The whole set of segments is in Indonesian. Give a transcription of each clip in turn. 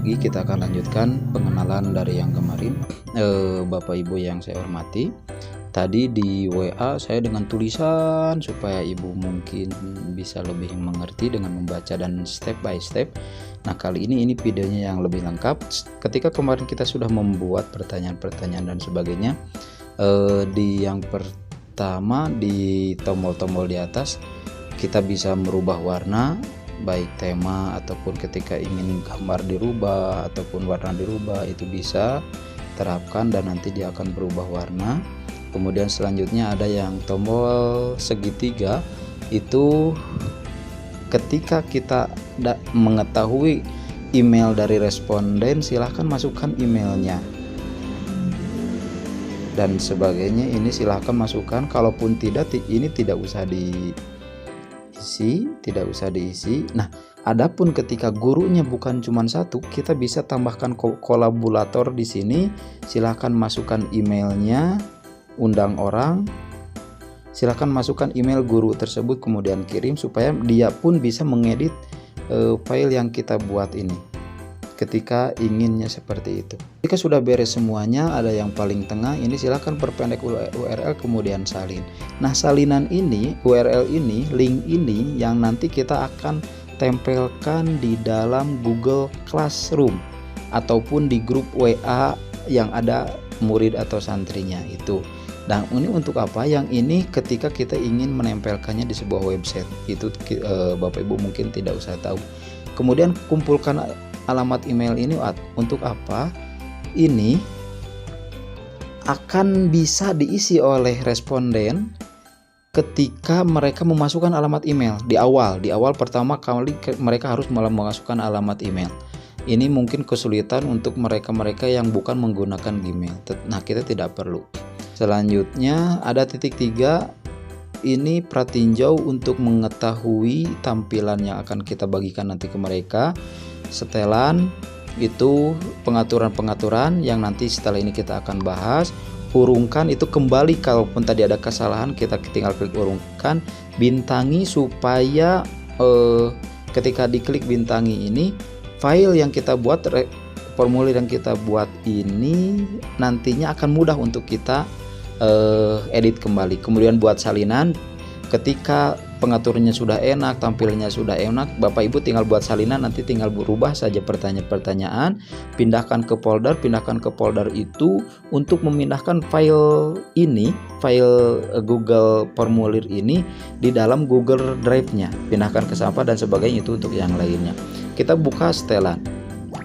lagi kita akan lanjutkan pengenalan dari yang kemarin. Bapak Ibu yang saya hormati, tadi di WA saya dengan tulisan supaya Ibu mungkin bisa lebih mengerti dengan membaca dan step by step. Nah, kali ini videonya yang lebih lengkap. Ketika kemarin kita sudah membuat pertanyaan-pertanyaan dan sebagainya, di yang pertama di tombol-tombol di atas kita bisa merubah warna, baik tema ataupun ketika ingin gambar dirubah ataupun warna dirubah, itu bisa terapkan dan nanti dia akan berubah warna. Kemudian selanjutnya ada yang tombol segitiga, itu ketika kita mengetahui email dari responden, silahkan masukkan emailnya dan sebagainya. Ini silahkan masukkan, kalaupun tidak, ini tidak usah diisi. Nah, adapun ketika gurunya bukan cuma satu, kita bisa tambahkan kolaborator di sini. Silahkan masukkan emailnya, undang orang, silahkan masukkan email guru tersebut, kemudian kirim supaya dia pun bisa mengedit file yang kita buat ini ketika inginnya seperti itu. Jika sudah beres semuanya, ada yang paling tengah ini, silahkan perpendek URL kemudian salin. Nah, salinan ini, URL ini, link ini yang nanti kita akan tempelkan di dalam Google Classroom ataupun di grup WA yang ada murid atau santrinya itu. Dan ini untuk apa? Yang ini ketika kita ingin menempelkannya di sebuah website, itu Bapak Ibu mungkin tidak usah tahu. Kemudian kumpulkan alamat email ini untuk apa? Ini akan bisa diisi oleh responden ketika mereka memasukkan alamat email di awal pertama kali mereka harus memasukkan alamat email. Ini mungkin kesulitan untuk mereka yang bukan menggunakan Gmail. Nah, kita tidak perlu. Selanjutnya ada titik 3. Ini pratinjau untuk mengetahui tampilan yang akan kita bagikan nanti ke mereka. Setelan itu pengaturan-pengaturan yang nanti setelah ini kita akan bahas. Urungkan itu kembali, kalaupun tadi ada kesalahan kita tinggal klik urungkan. Bintangi supaya ketika diklik bintangi ini, file yang kita buat, formulir yang kita buat ini nantinya akan mudah untuk kita edit kembali. Kemudian buat salinan, ketika pengaturannya sudah enak, tampilannya sudah enak, Bapak Ibu tinggal buat salinan, nanti tinggal berubah saja pertanyaan-pertanyaan, pindahkan ke folder itu untuk memindahkan file ini, file Google formulir ini di dalam Google Drive-nya, pindahkan ke sampah dan sebagainya. Itu untuk yang lainnya. Kita buka setelan.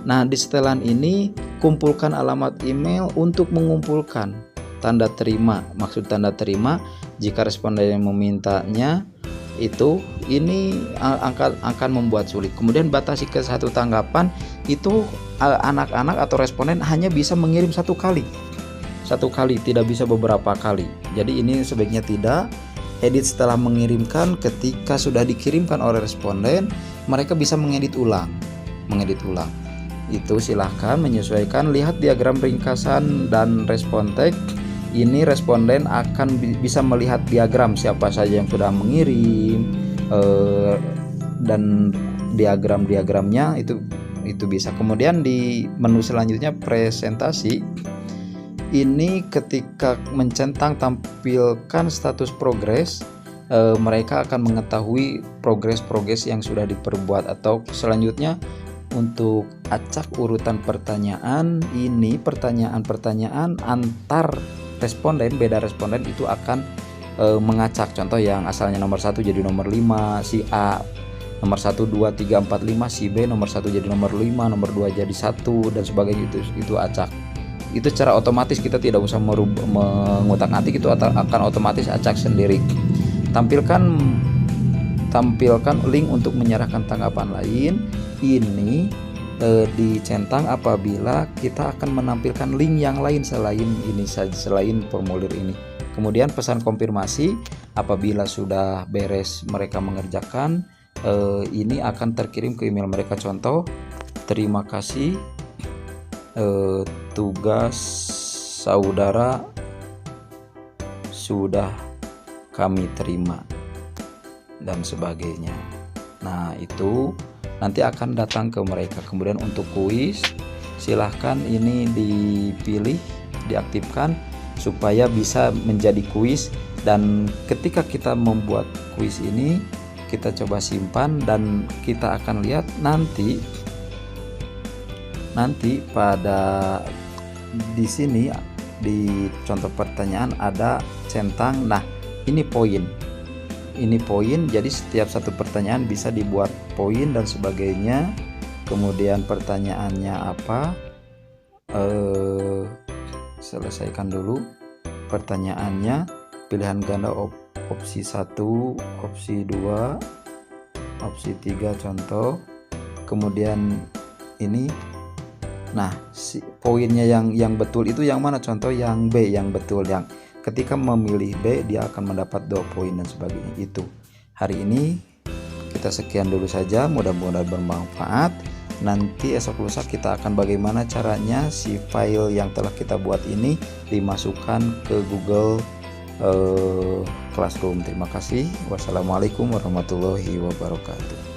Nah, di setelan ini kumpulkan alamat email untuk mengumpulkan tanda terima. Maksud tanda terima, jika responden yang memintanya itu, ini akan membuat sulit. Kemudian batasi ke satu tanggapan, itu anak-anak atau responden hanya bisa mengirim satu kali, tidak bisa beberapa kali. Jadi ini sebaiknya tidak. Edit setelah mengirimkan, ketika sudah dikirimkan oleh responden, mereka bisa mengedit ulang. Itu silahkan menyesuaikan. Lihat diagram ringkasan dan respon tag. Ini responden akan bisa melihat diagram siapa saja yang sudah mengirim, dan diagram-diagramnya itu bisa. Kemudian di menu selanjutnya presentasi. Ini ketika mencentang tampilkan status progres, mereka akan mengetahui progres yang sudah diperbuat. Atau selanjutnya untuk acak urutan pertanyaan, ini pertanyaan-pertanyaan antar responden, beda responden itu akan mengacak. Contoh yang asalnya nomor 1 jadi nomor 5, si A nomor 1, 2, 3, 4, 5, si B nomor 1 jadi nomor 5, nomor 2 jadi 1 dan sebagainya. Itu acak. Itu secara otomatis, kita tidak usah mengutak-atik, itu akan otomatis acak sendiri. Tampilkan link untuk menyerahkan tanggapan lain. Ini dicentang apabila kita akan menampilkan link yang lain selain formulir ini. Kemudian pesan konfirmasi, apabila sudah beres mereka mengerjakan, ini akan terkirim ke email mereka. Contoh, terima kasih, tugas saudara sudah kami terima dan sebagainya. Nah, itu nanti akan datang ke mereka. Kemudian untuk kuis, silahkan ini dipilih, diaktifkan supaya bisa menjadi kuis. Dan ketika kita membuat kuis ini, kita coba simpan dan kita akan lihat nanti pada di sini di contoh pertanyaan ada centang. Nah, ini poin. Jadi setiap satu pertanyaan bisa dibuat poin dan sebagainya. Kemudian pertanyaannya apa? Selesaikan dulu pertanyaannya. Pilihan ganda opsi 1, opsi 2, opsi 3 contoh. Kemudian ini, nah poinnya yang betul itu yang mana? Contoh yang B yang betul, yang ketika memilih B dia akan mendapat 2 poin dan sebagainya. Itu hari ini kita sekian dulu saja, mudah-mudahan bermanfaat. Nanti esok lusa kita akan bagaimana caranya si file yang telah kita buat ini dimasukkan ke Google Classroom. Terima kasih. Wassalamualaikum warahmatullahi wabarakatuh.